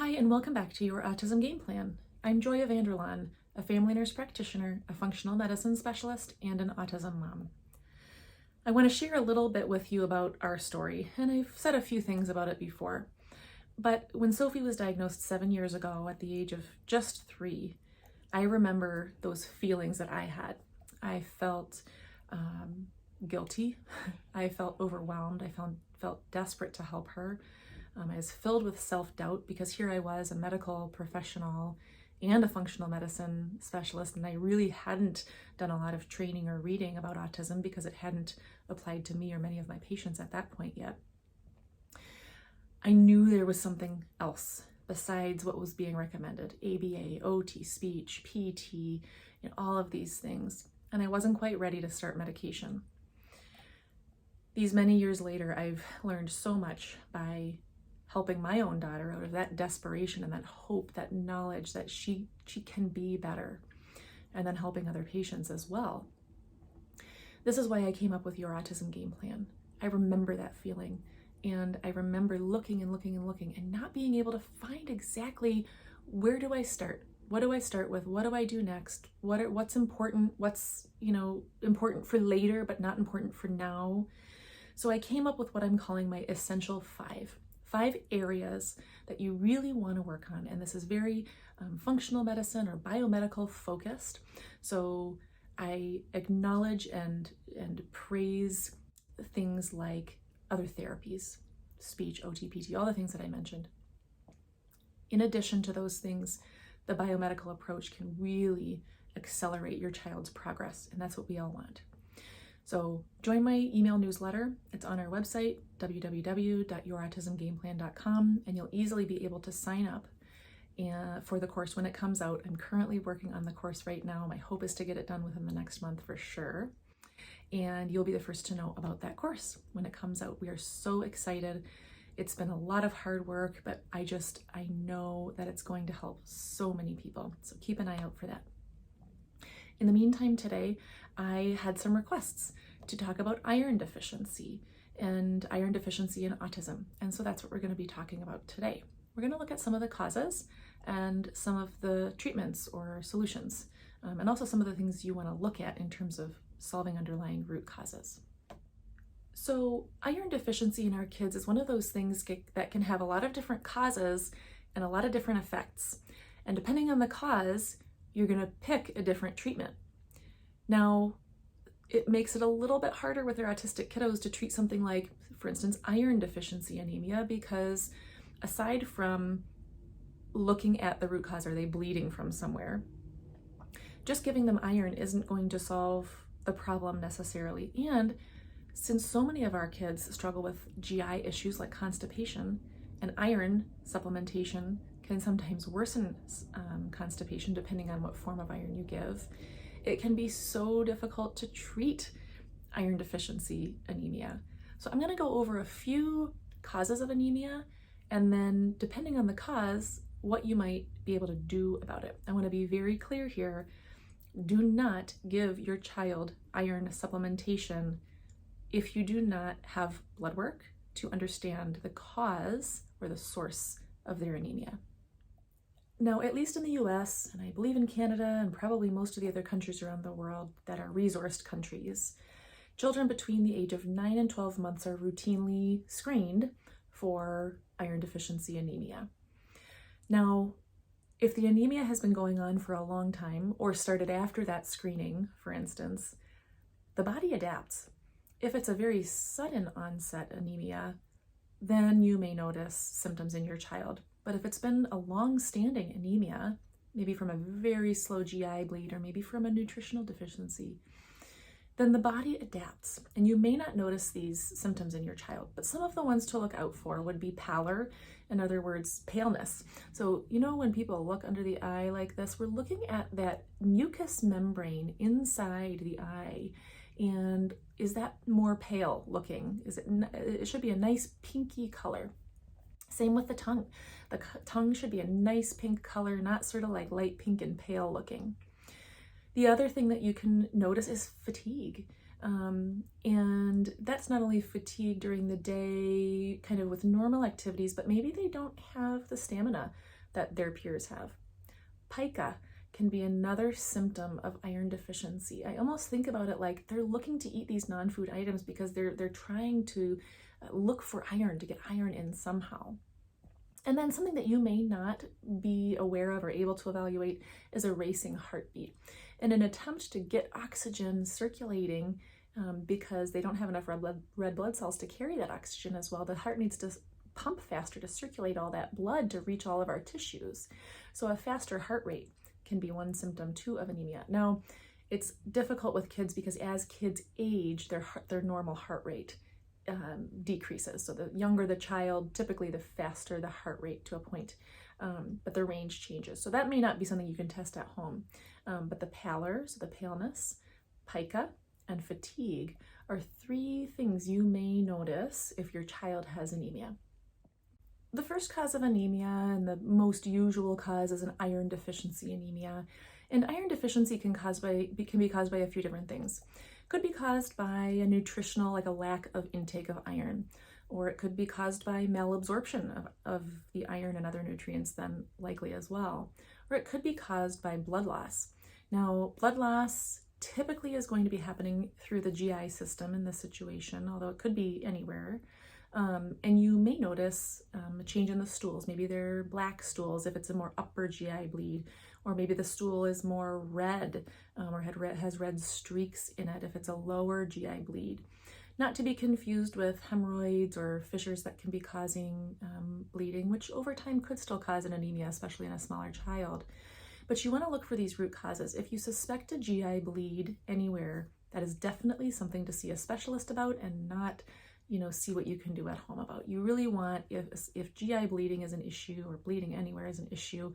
Hi, and welcome back to Your Autism Game Plan. I'm Joya Vanderlaan, a family nurse practitioner, a functional medicine specialist, and an autism mom. I want to share a little bit with you about our story, and I've said a few things about it before. But when Sophie was diagnosed 7 years ago at the age of just 3, I remember those feelings that I had. I felt guilty. I felt overwhelmed. I felt desperate to help her. I was filled with self-doubt because here I was, a medical professional and a functional medicine specialist, and I really hadn't done a lot of training or reading about autism because it hadn't applied to me or many of my patients at that point yet. I knew there was something else besides what was being recommended, ABA, OT, speech, PT, all of these things, and I wasn't quite ready to start medication. These many years later, I've learned so much by helping my own daughter out of that desperation and that hope, that knowledge that she can be better, and then helping other patients as well. This is why I came up with Your Autism Game Plan. I remember that feeling, and I remember looking and not being able to find exactly where do I start? What do I start with? What do I do next? What's important? What's important for later but not important for now? So I came up with what I'm calling my essential 5 areas that you really want to work on. And this is very functional medicine or biomedical focused. So I acknowledge and praise things like other therapies, speech, OT, PT, all the things that I mentioned. In addition to those things, the biomedical approach can really accelerate your child's progress, and that's what we all want. So join my email newsletter. It's on our website, www.yourautismgameplan.com, and you'll easily be able to sign up for the course when it comes out. I'm currently working on the course right now. My hope is to get it done within the next month for sure. And you'll be the first to know about that course when it comes out. We are so excited. It's been a lot of hard work, but I know that it's going to help so many people. So keep an eye out for that. In the meantime, today, I had some requests to talk about iron deficiency and iron deficiency in autism. And so that's what we're going to be talking about today. We're going to look at some of the causes and some of the treatments or solutions, and also some of the things you want to look at in terms of solving underlying root causes. So iron deficiency in our kids is one of those things that can have a lot of different causes and a lot of different effects. And depending on the cause, you're going to pick a different treatment. Now, it makes it a little bit harder with their autistic kiddos to treat something like, for instance, iron deficiency anemia, because aside from looking at the root cause, are they bleeding from somewhere, just giving them iron isn't going to solve the problem necessarily. And since so many of our kids struggle with GI issues like constipation, and iron supplementation can sometimes worsen constipation depending on what form of iron you give, it can be so difficult to treat iron deficiency anemia. So I'm going to go over a few causes of anemia, and then depending on the cause, what you might be able to do about it. I want to be very clear here. Do not give your child iron supplementation if you do not have blood work to understand the cause or the source of their anemia. Now, at least in the US, and I believe in Canada and probably most of the other countries around the world that are resourced countries, children between the age of 9 and 12 months are routinely screened for iron deficiency anemia. Now, if the anemia has been going on for a long time or started after that screening, for instance, the body adapts. If it's a very sudden onset anemia, then you may notice symptoms in your child. But if it's been a long-standing anemia, maybe from a very slow GI bleed or maybe from a nutritional deficiency, then the body adapts, and you may not notice these symptoms in your child. But some of the ones to look out for would be pallor, in other words, paleness. So when people look under the eye like this, we're looking at that mucous membrane inside the eye, and is that more pale looking? It should be a nice pinky color. Same with the tongue. The tongue should be a nice pink color, not sort of like light pink and pale looking. The other thing that you can notice is fatigue. And that's not only fatigue during the day, kind of with normal activities, but maybe they don't have the stamina that their peers have. Pica can be another symptom of iron deficiency. I almost think about it like they're looking to eat these non-food items because they're trying to look for iron, to get iron in somehow. And then something that you may not be aware of or able to evaluate is a racing heartbeat. In an attempt to get oxygen circulating, because they don't have enough red blood cells to carry that oxygen as well, the heart needs to pump faster to circulate all that blood to reach all of our tissues. So a faster heart rate can be one symptom too of anemia. Now, it's difficult with kids because as kids age, their normal heart rate decreases. So the younger the child, typically the faster the heart rate to a point, but the range changes. So that may not be something you can test at home. But the pallor, so the paleness, pica, and fatigue are three things you may notice if your child has anemia. The first cause of anemia and the most usual cause is an iron deficiency anemia. And iron deficiency can be caused by a few different things. Could be caused by a nutritional, like a lack of intake of iron, or it could be caused by malabsorption of the iron and other nutrients then likely as well. Or it could be caused by blood loss. Now, blood loss typically is going to be happening through the GI system in this situation, although it could be anywhere. And you may notice a change in the stools. Maybe they're black stools if it's a more upper GI bleed, or maybe the stool is more red or has red streaks in it if it's a lower GI bleed. Not to be confused with hemorrhoids or fissures that can be causing bleeding, which over time could still cause an anemia, especially in a smaller child. But you want to look for these root causes. If you suspect a GI bleed anywhere, that is definitely something to see a specialist about and not see what you can do at home about. You really want, if GI bleeding is an issue or bleeding anywhere is an issue,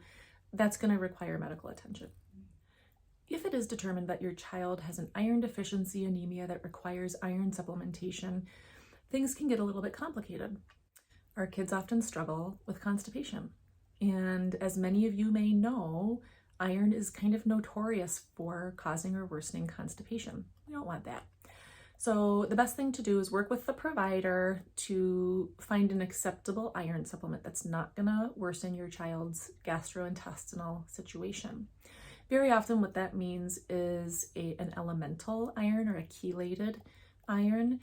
that's going to require medical attention. If it is determined that your child has an iron deficiency anemia that requires iron supplementation, things can get a little bit complicated. Our kids often struggle with constipation. And as many of you may know, iron is kind of notorious for causing or worsening constipation. We don't want that. So the best thing to do is work with the provider to find an acceptable iron supplement that's not gonna worsen your child's gastrointestinal situation. Very often what that means is an elemental iron or a chelated iron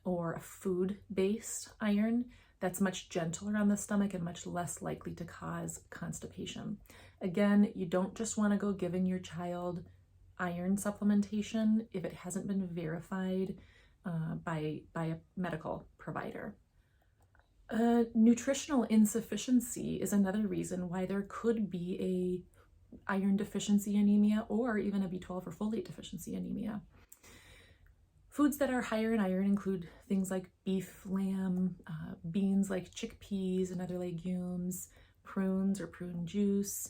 or a food-based iron that's much gentler on the stomach and much less likely to cause constipation. Again, you don't just wanna go giving your child iron supplementation if it hasn't been verified by a medical provider. Nutritional insufficiency is another reason why there could be a iron deficiency anemia or even a B12 or folate deficiency anemia. Foods that are higher in iron include things like beef, lamb, beans like chickpeas and other legumes, prunes or prune juice,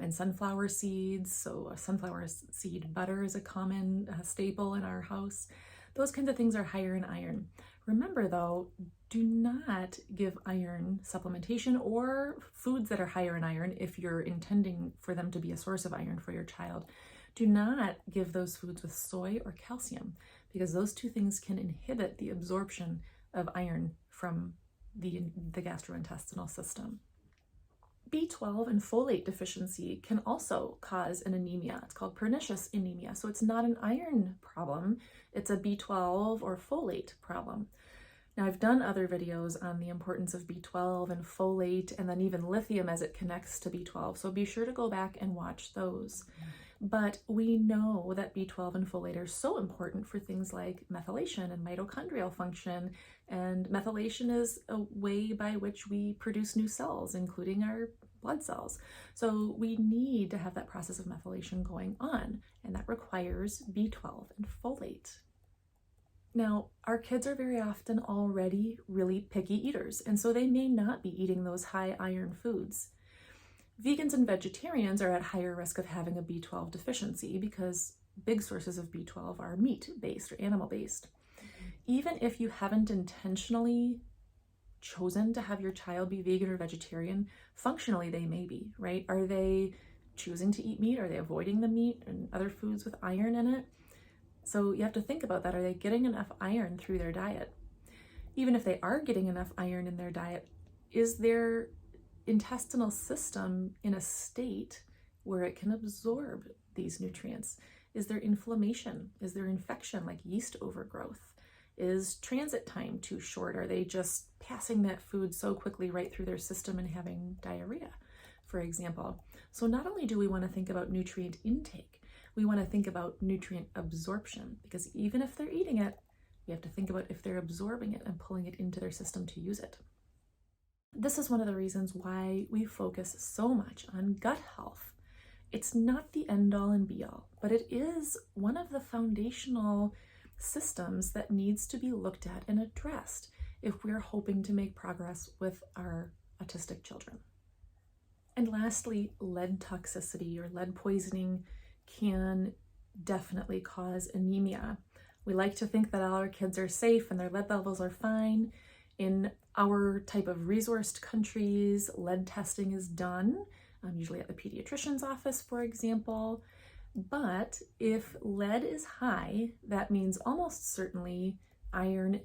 and sunflower seeds. So sunflower seed butter is a common staple in our house. Those kinds of things are higher in iron. Remember though, do not give iron supplementation or foods that are higher in iron if you're intending for them to be a source of iron for your child. Do not give those foods with soy or calcium because those two things can inhibit the absorption of iron from the gastrointestinal system. B12 and folate deficiency can also cause an anemia. It's called pernicious anemia. So it's not an iron problem, it's a B12 or folate problem. Now I've done other videos on the importance of B12 and folate and then even lithium as it connects to B12. So be sure to go back and watch those. But we know that B12 and folate are so important for things like methylation and mitochondrial function. And methylation is a way by which we produce new cells, including our blood cells. So we need to have that process of methylation going on, and that requires B12 and folate. Now, our kids are very often already really picky eaters, and so they may not be eating those high iron foods. Vegans and vegetarians are at higher risk of having a B12 deficiency because big sources of B12 are meat-based or animal-based. Even if you haven't intentionally chosen to have your child be vegan or vegetarian, functionally they may be, right? Are they choosing to eat meat? Are they avoiding the meat and other foods with iron in it? So you have to think about that. Are they getting enough iron through their diet? Even if they are getting enough iron in their diet, is there intestinal system in a state where it can absorb these nutrients? Is there inflammation? Is there infection like yeast overgrowth? Is transit time too short? Are they just passing that food so quickly right through their system and having diarrhea, for example? So not only do we want to think about nutrient intake, we want to think about nutrient absorption, because even if they're eating it, we have to think about if they're absorbing it and pulling it into their system to use it. This is one of the reasons why we focus so much on gut health. It's not the end-all and be-all, but it is one of the foundational systems that needs to be looked at and addressed if we're hoping to make progress with our autistic children. And lastly, lead toxicity or lead poisoning can definitely cause anemia. We like to think that all our kids are safe and their lead levels are fine. In our type of resourced countries, lead testing is done, usually at the pediatrician's office, for example. But if lead is high, that means almost certainly iron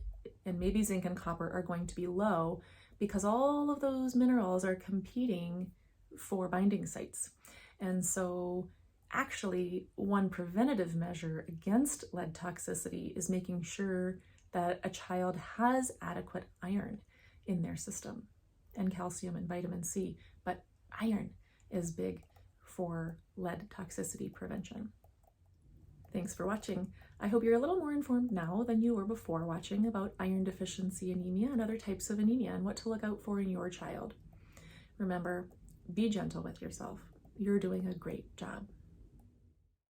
and maybe zinc and copper are going to be low, because all of those minerals are competing for binding sites. And so actually, one preventative measure against lead toxicity is making sure that a child has adequate iron in their system, and calcium and vitamin C, but iron is big for lead toxicity prevention. Thanks for watching. I hope you're a little more informed now than you were before watching about iron deficiency anemia and other types of anemia and what to look out for in your child. Remember, be gentle with yourself. You're doing a great job.